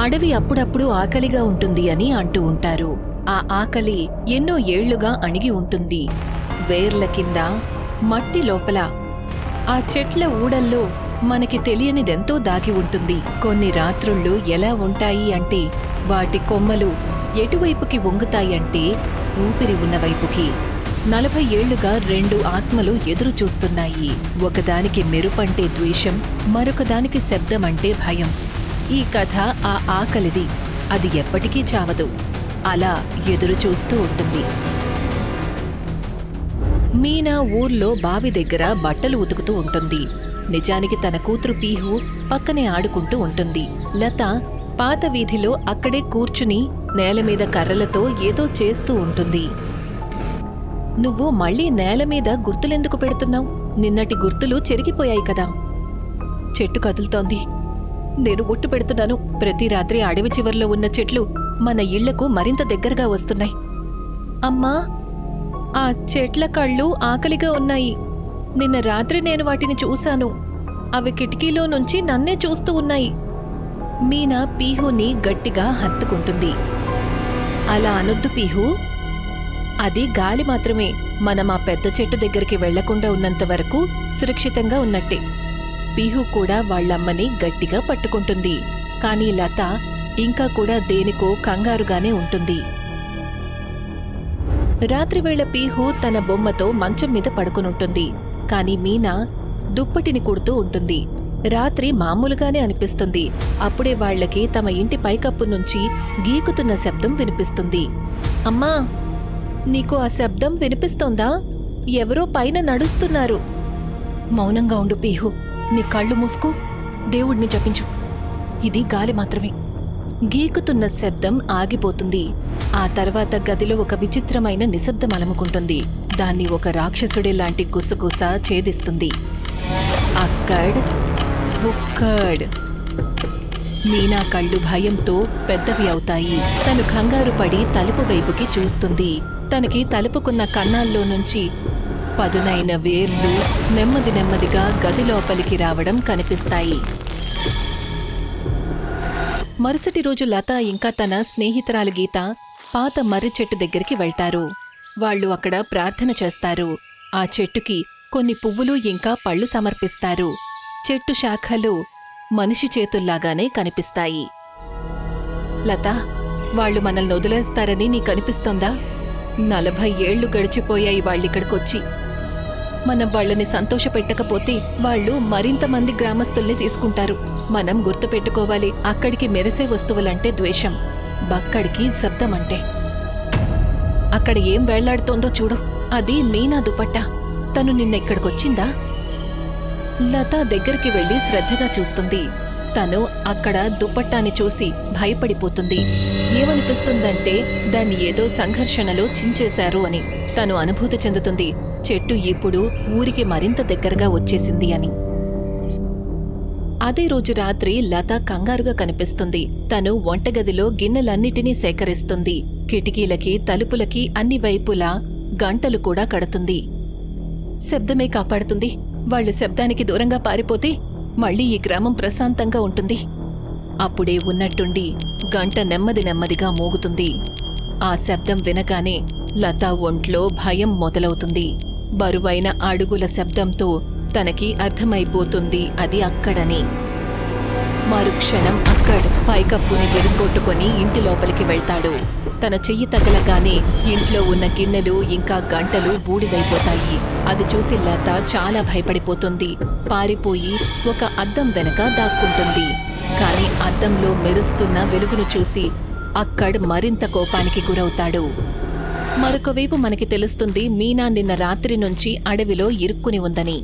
అడవి అప్పుడప్పుడు ఆకలిగా ఉంటుంది అని అంటూ ఉంటారు. ఆ ఆకలి ఎన్నో ఏళ్లుగా అణిగి ఉంటుంది. వేర్ల కింద, మట్టి లోపల, ఆ చెట్ల ఊడల్లో మనకి తెలియనిదెంతో దాగి ఉంటుంది. కొన్ని రాత్రుళ్ళు ఎలా ఉంటాయి అంటే వాటి కొమ్మలు ఎటువైపుకి వంగుతాయంటే ఊపిరి ఉన్నవైపుకి. 40 ఏళ్లుగా 2 ఆత్మలు ఎదురు చూస్తున్నాయి. ఒకదానికి మెరుపంటే ద్వేషం, మరొకదానికి శబ్దమంటే భయం. ఈ కథ ఆ ఆకలిది. అది ఎప్పటికీ చావదు. అలా ఎదురు చూస్తూ ఉంటుంది. మీనా ఊర్లో బావి దగ్గర బట్టలు ఉతుకుతూ ఉంటుంది. నిజానికి తన కూతురు పీహు పక్కనే ఆడుకుంటూ ఉంటుంది. లత పాత వీధిలో అక్కడే కూర్చుని నేలమీద కర్రలతో ఏదో చేస్తూ ఉంటుంది. నువ్వు మళ్ళీ నేలమీద గుర్తులెందుకు పెడుతున్నావు? నిన్నటి గుర్తులు చెరిగిపోయాయి కదా. చెట్టు కదులుతోంది. నేను ఒట్టు పెడుతున్నాను, ప్రతి రాత్రి అడవి చివర్లో ఉన్న చెట్లు మన ఇళ్లకు మరింత దగ్గరగా వస్తున్నాయి. అమ్మా, ఆ చెట్ల కళ్ళు ఆకలిగా ఉన్నాయి. నిన్న రాత్రి నేను వాటిని చూశాను. అవి కిటికీలో నుంచి నన్నే చూస్తూ ఉన్నాయి. మీనా పీహుని గట్టిగా హత్తుకుంటుంది. అలా అనొద్దు పీహు, అది గాలి మాత్రమే. మనం ఆ పెద్ద చెట్టు దగ్గరికి వెళ్లకుండా ఉన్నంత వరకు సురక్షితంగా ఉన్నట్టే. పీహు కూడా వాళ్లమ్మని గట్టిగా పట్టుకుంటుంది. కాని లత ఇంకా కూడా దేనికో కంగారుగానే ఉంటుంది. రాత్రివేళ పీహు తన బొమ్మతో మంచం మీద పడుకునుంటుంది. కాని మీనా దుప్పటిని కుడుతూ ఉంటుంది. రాత్రి మామూలుగానే అనిపిస్తుంది. అప్పుడే వాళ్లకి తమ ఇంటి పైకప్పు నుంచి గీకుతున్న శబ్దం వినిపిస్తుంది. అమ్మా, నీకు ఆ శబ్దం వినిపిస్తోందా? ఎవరో పైన నడుస్తున్నారు. మౌనంగా ఉండు పీహు, నీ కళ్ళు మూసుకో, దేవుణ్ణి జపించు. ఇది గాలి మాత్రమే. గీకుతున్న శబ్దం ఆగిపోతుంది. ఆ తర్వాత గదిలో ఒక విచిత్రమైన నిశ్శబ్దం అలముకుంటుంది. దాన్ని ఒక రాక్షసుడే లాంటి గుసగుస ఛేదిస్తుంది. అక్కడ్ బుక్కడ్. మీనా కళ్ళు భయంతో పెద్దవి అవుతాయి. తను కంగారు పడి తలుపు వైపుకి చూస్తుంది. తనకి తలుపుకున్న కన్నాల్లో నుంచి పదునైన వేర్లు నెమ్మది నెమ్మదిగా గది లోపలికి రావడం కనిపిస్తాయి. మరుసటి రోజు లత ఇంకా తన స్నేహితురాలు గీత పాత మర్రి చెట్టు దగ్గరికి వెళ్తారు. వాళ్లు అక్కడ ప్రార్థన చేస్తారు. ఆ చెట్టుకి కొన్ని పువ్వులు ఇంకా పళ్ళు సమర్పిస్తారు. చెట్టు శాఖలు మనిషి చేతుల్లాగానే కనిపిస్తాయి. లత, వాళ్లు మనల్ని వదిలేస్తారని నీకనిపిస్తోందా? 40 ఏళ్లు గడిచిపోయాయి వాళ్ళిక్కడికొచ్చి. మనం వాళ్లని సంతోషపెట్టకపోతే వాళ్లు మరింత మంది గ్రామస్తుల్ని తీసుకుంటారు. మనం గుర్తుపెట్టుకోవాలి, అక్కడికి మెరిసే వస్తువులంటే ద్వేషం, బక్కడికి శబ్దమంటే. అక్కడ ఏం వేళ్లాడుతోందో చూడు, అది మీనా దుపట్టా. తను నిన్న ఇక్కడికొచ్చిందా? లత దగ్గరికి వెళ్లి శ్రద్ధగా చూస్తుంది. తను అక్కడ దుపట్టాని చూసి భయపడిపోతుంది. ఏమనిపిస్తుందంటే దాన్ని ఏదో సంఘర్షణలో చించేశారు అని. తను అనుభూతి చెందుతుంది, చెట్టు ఇప్పుడు ఊరికి మరింత దగ్గరగా వచ్చేసింది అని. అదే రోజు రాత్రి లత కంగారుగా కనిపిస్తుంది. తను వంటగదిలో గిన్నెలన్నిటినీ సేకరిస్తుంది. కిటికీలకి, తలుపులకి అన్ని వైపులా గంటలు కూడా కడుతుంది. శబ్దమే కాపాడుతుంది. వాళ్లు శబ్దానికి దూరంగా పారిపోతే మళ్లీ ఈ గ్రామం ప్రశాంతంగా ఉంటుంది. అప్పుడే ఉన్నట్టుండి గంట నెమ్మది నెమ్మదిగా మోగుతుంది. ఆ శబ్దం వినగానే లత ఒంట్లో భయం మొదలవుతుంది. బరువైన అడుగుల శబ్దంతో తనకి అర్థమైపోతుంది అది అక్కడని. మరుక్షణం అక్కడ్ పైకప్పుని విరుగొట్టుకొని ఇంటి లోపలికి వెళ్తాడు. తన చెయ్యి తగలగానే ఇంట్లో ఉన్న గిన్నెలు ఇంకా గంటలు బూడిదైపోతాయి. అది చూసి లత చాలా భయపడిపోతుంది. పారిపోయి ఒక అద్దం వెనక దాక్కుంటుంది. కాని అద్దంలో మెరుస్తున్న వెలుగును చూసి అక్కడ్ మరింత కోపానికి గురవుతాడు. మరొకవైపు మనకి తెలుస్తుంది, మీనా నిన్న రాత్రి నుంచి అడవిలో ఇరుక్కుని ఉందని.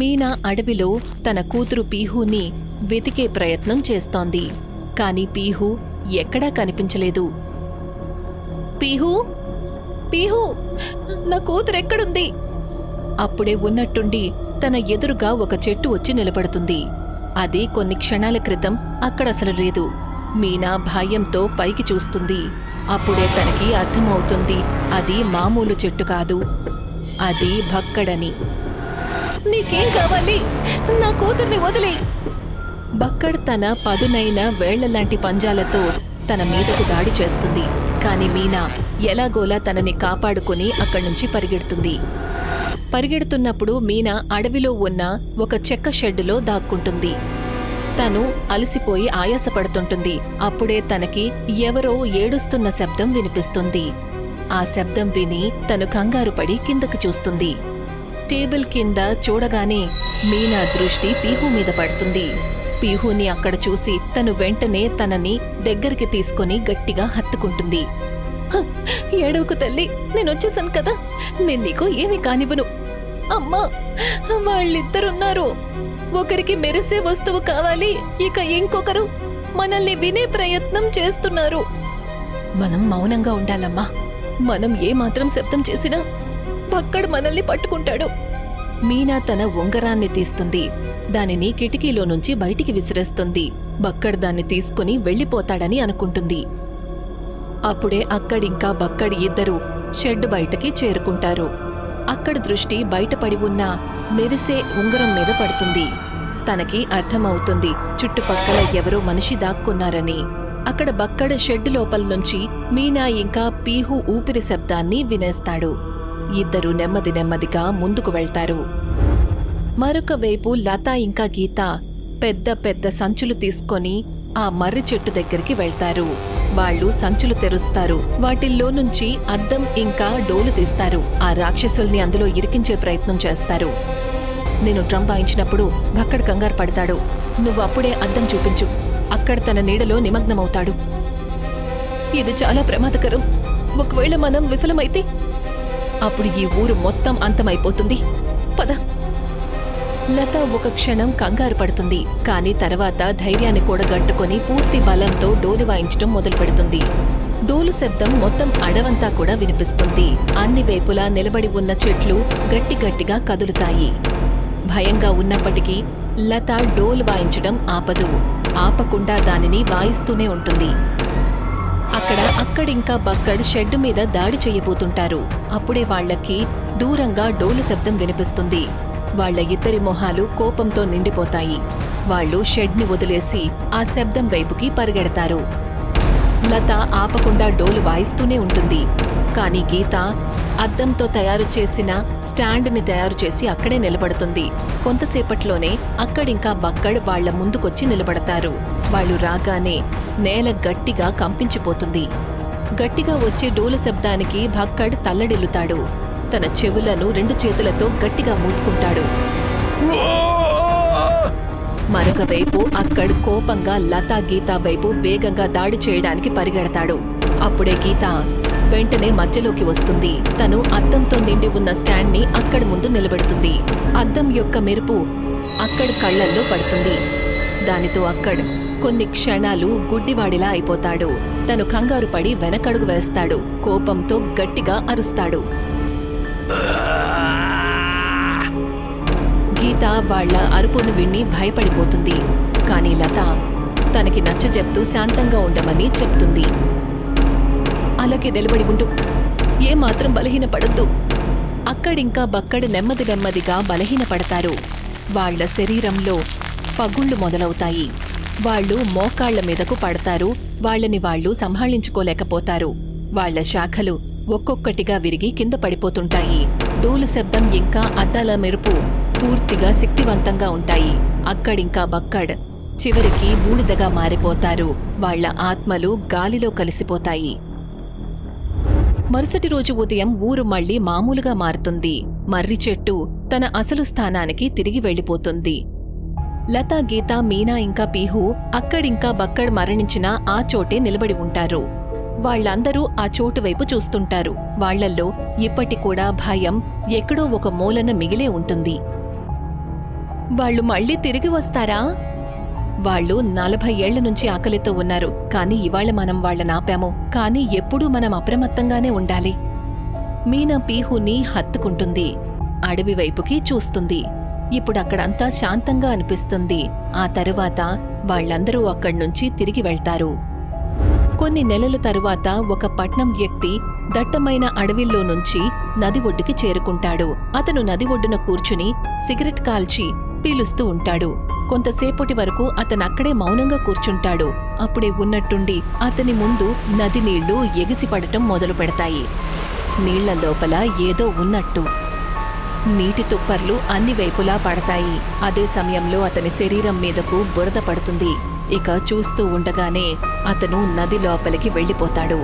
మీనా అడవిలో తన కూతురు పీహుని వెతికే ప్రయత్నం చేస్తోంది. కాని పీహు ఎక్కడా కనిపించలేదు. పీహు, పీహు, నా కూతురెక్కడుంది? అప్పుడే ఉన్నట్టుండి తన ఎదురుగా ఒక చెట్టు వచ్చి నిలబడుతుంది. అది కొన్ని క్షణాల క్రితం అక్కడసలు లేదు. మీనా భయంతో పైకి చూస్తుంది. అప్పుడే తనకి అర్థమవుతుంది, అది మామూలు చెట్టు కాదు, అది భక్కడని. నీకేం కావాలి? నా కూతుర్ని వదిలే! బక్కడ్ తన పదునైన వేళ్లలాంటి పంజాలతో తన మీదకు దాడి చేస్తుంది. కాని మీనా ఎలాగోలా తనని కాపాడుకుని అక్కడ్నుంచి పరిగెడుతుంది. పరిగెడుతున్నప్పుడు మీనా అడవిలో ఉన్న ఒక చెక్క షెడ్డులో దాక్కుంటుంది. తను అలసిపోయి ఆయాసపడుతుంటుంది. అప్పుడే తనకి ఎవరో ఏడుస్తున్న శబ్దం వినిపిస్తుంది. ఆ శబ్దం విని తను కంగారు పడి కిందకు చూస్తుంది. టేబుల్ కింద చూడగానే మీనా దృష్టి పీహు మీద పడుతుంది. పీహుని అక్కడ చూసి తను వెంటనే తనని దగ్గరికి తీసుకుని గట్టిగా హత్తుకుంటుంది. ఏడవకు తల్లి, నేనొచ్చేసాను కదా, నేను నీకు ఏమీ కానివ్వను. అమ్మా, వాళ్ళిద్దరున్నారు. ఒకరికి మెరిసే వస్తువు కావాలి, ఇక ఇంకొకరు మనల్ని వినే ప్రయత్నం చేస్తున్నారు. మనం మౌనంగా ఉండాలమ్మా. మనం ఏమాత్రం శబ్దం చేసినా బక్కడ్ మనల్ని పట్టుకుంటాడు. మీనా తన ఉంగరాన్ని తీస్తుంది. దానిని కిటికీలో నుంచి బయటికి విసిరేస్తుంది. బక్కడ్ దాన్ని తీసుకుని వెళ్ళిపోతాడని అనుకుంటుంది. అప్పుడే అక్కడింకా బక్కడ్ ఇద్దరు షెడ్ బయటకి చేరుకుంటారు. అక్కడ దృష్టి బయటపడి ఉన్న మెరిసే ఉంగరం మీద పడుతుంది. తనకి అర్థమవుతుంది చుట్టుపక్కల ఎవరో మనిషి దాక్కున్నారని. అక్కడ బక్కడ్ షెడ్ లోపల నుంచి మీనా ఇంకా పీహు ఊపిరి శబ్దాన్ని వినేస్తాడు. ఇద్దరు నెమ్మది నెమ్మదిగా ముందుకు వెళ్తారు. మరొక వైపు లత ఇంకా గీత పెద్ద పెద్ద సంచులు తీసుకొని ఆ మర్రి చెట్టు దగ్గరికి వెళ్తారు. వాళ్ళు సంచులు తెరుస్తారు. వాటిల్లో నుంచి అద్దం ఇంకా డోలు తీస్తారు. ఆ రాక్షసుల్ని అందులో ఇరికించే ప్రయత్నం చేస్తారు. నేను డ్రమ్ వాయించినప్పుడు బక్కడ్ కంగారు పడతాడు. నువ్వు అప్పుడే అద్దం చూపించు. అక్కడ తన నీడలో నిమగ్నమవుతాడు. ఇది చాలా ప్రమాదకరం. ఒకవేళ మనం విఫలమైతే అప్పుడు ఈ ఊరు మొత్తం అంతమైపోతుంది. పద. లత ఒక క్షణం కంగారు పడుతుంది. కాని తర్వాత ధైర్యాన్ని కూడగట్టుకుని పూర్తి బలంతో డోలు వాయించడం మొదలుపెడుతుంది. డోలు శబ్దం మొత్తం అడవంతా కూడా వినిపిస్తుంది. అన్ని వైపులా నిలబడి ఉన్న చెట్లు గట్టిగట్టిగా కదులుతాయి. భయంగా ఉన్నప్పటికీ లత డోలు వాయించడం ఆపదు. ఆపకుండా దానిని వాయిస్తూనే ఉంటుంది. అక్కడింకా బక్కడ్ షెడ్డు మీద దాడి చెయ్యబోతుంటారు. అప్పుడే వాళ్లకి దూరంగా డోలు శబ్దం వినిపిస్తుంది. వాళ్ల ఇద్దరి మొహాలు కోపంతో నిండిపోతాయి. వాళ్ళు షెడ్ని వదిలేసి ఆ శబ్దం వైపుకి పరిగెడతారు. లత ఆపకుండా డోలు వాయిస్తూనే ఉంటుంది. కాని గీత అద్దంతో తయారు చేసిన స్టాండ్ని తయారు చేసి అక్కడే నిలబడుతుంది. కొంతసేపట్లోనే అక్కడింకా బక్కడ్ వాళ్ల ముందుకొచ్చి నిలబడతారు. వాళ్ళు రాగానే నేల గట్టిగా కంపించిపోతుంది. గట్టిగా వచ్చే డోలు శబ్దానికి బక్కడ్ తల్లడిల్లుతాడు. తన చెవులను 2 చేతులతో గట్టిగా మూసుకుంటాడు. మరొక వైపు అక్కడ్ కోపంగా లతా గీత వైపు వేగంగా దాడి చేయడానికి పరిగెడతాడు. అప్పుడే గీత వెంటనే మధ్యలోకి వస్తుంది. తను అద్దంతో నిండి ఉన్న స్టాండ్ని అక్కడి ముందు నిలబెడుతుంది. అద్దం యొక్క మెరుపు అక్కడ్ కళ్లల్లో పడుతుంది. దానితో అక్కడ్ కొన్ని క్షణాలు గుడ్డివాడిలా అయిపోతాడు. తను కంగారు పడి వెనకడుగు వేస్తాడు. కోపంతో గట్టిగా అరుస్తాడు. గీత వాళ్ల అరుపును విని భయపడిపోతుంది. కాని లత తనకి నచ్చజెప్తూ శాంతంగా ఉండమని చెప్తుంది. అలాగే నిలబడి ఉండు, ఏమాత్రం బలహీనపడొద్దు. అక్కడింకా బక్కడ్ నెమ్మది నెమ్మదిగా బలహీనపడతారు. వాళ్ల శరీరంలో పగుళ్లు మొదలవుతాయి. వాళ్ళు మోకాళ్ల మీదకు పడతారు. వాళ్లని వాళ్ళు సంభాళించుకోలేకపోతారు. వాళ్ల శాఖలు ఒక్కొక్కటిగా విరిగి కింద పడిపోతుంటాయి. డోలు శబ్దం ఇంకా అద్దాల మెరుపు పూర్తిగా శక్తివంతంగా ఉంటాయి. అక్కడింకా బక్కడ్ చివరికి బూడిదగా మారిపోతారు. వాళ్ల ఆత్మలు గాలిలో కలిసిపోతాయి. మరుసటి రోజు ఉదయం ఊరు మళ్లీ మామూలుగా మారుతుంది. మర్రి చెట్టు తన అసలు స్థానానికి తిరిగి వెళ్లిపోతుంది. లతా గీత మీనా ఇంకా పీహు అక్కడింకా బక్కడ్ మరణించిన ఆ చోటే నిలబడి ఉంటారు. వాళ్లందరూ ఆ చోటు వైపు చూస్తుంటారు. వాళ్లల్లో ఇప్పటికూడా భయం ఎక్కడో ఒక మూలన మిగిలే ఉంటుంది. వాళ్ళు మళ్లీ తిరిగి వస్తారా? వాళ్ళు 40 ఏళ్ల నుంచి ఆకలితో ఉన్నారు. కాని ఇవాళ మనం వాళ్లనాపాము. కాని ఎప్పుడూ మనం అప్రమత్తంగానే ఉండాలి. మీనా పీహుని హత్తుకుంటుంది. అడవి వైపుకి చూస్తుంది. ఇప్పుడక్కడంతా శాంతంగా అనిపిస్తుంది. ఆ తరువాత వాళ్లందరూ అక్కడ్నుంచి తిరిగి వెళ్తారు. కొన్ని నెలల తరువాత ఒక పట్నం వ్యక్తి దట్టమైన అడవిల్లో నుంచి నది ఒడ్డుకి చేరుకుంటాడు. అతను నది ఒడ్డున కూర్చుని సిగరెట్ కాల్చి పీలుస్తూ ఉంటాడు. కొంతసేపటి వరకు అతనక్కడే మౌనంగా కూర్చుంటాడు. అప్పుడే ఉన్నట్టుండి అతని ముందు నది నీళ్లు ఎగిసిపడటం మొదలు పెడతాయి. నీళ్ల లోపల ఏదో ఉన్నట్టు నీటి తుప్పర్లు అన్ని వైపులా పడతాయి. అదే సమయంలో అతని శరీరం మీదకు బురద పడుతుంది. ఇక చూస్తూ ఉండగానే అతను నది లోపలికి వెళ్ళిపోతాడు.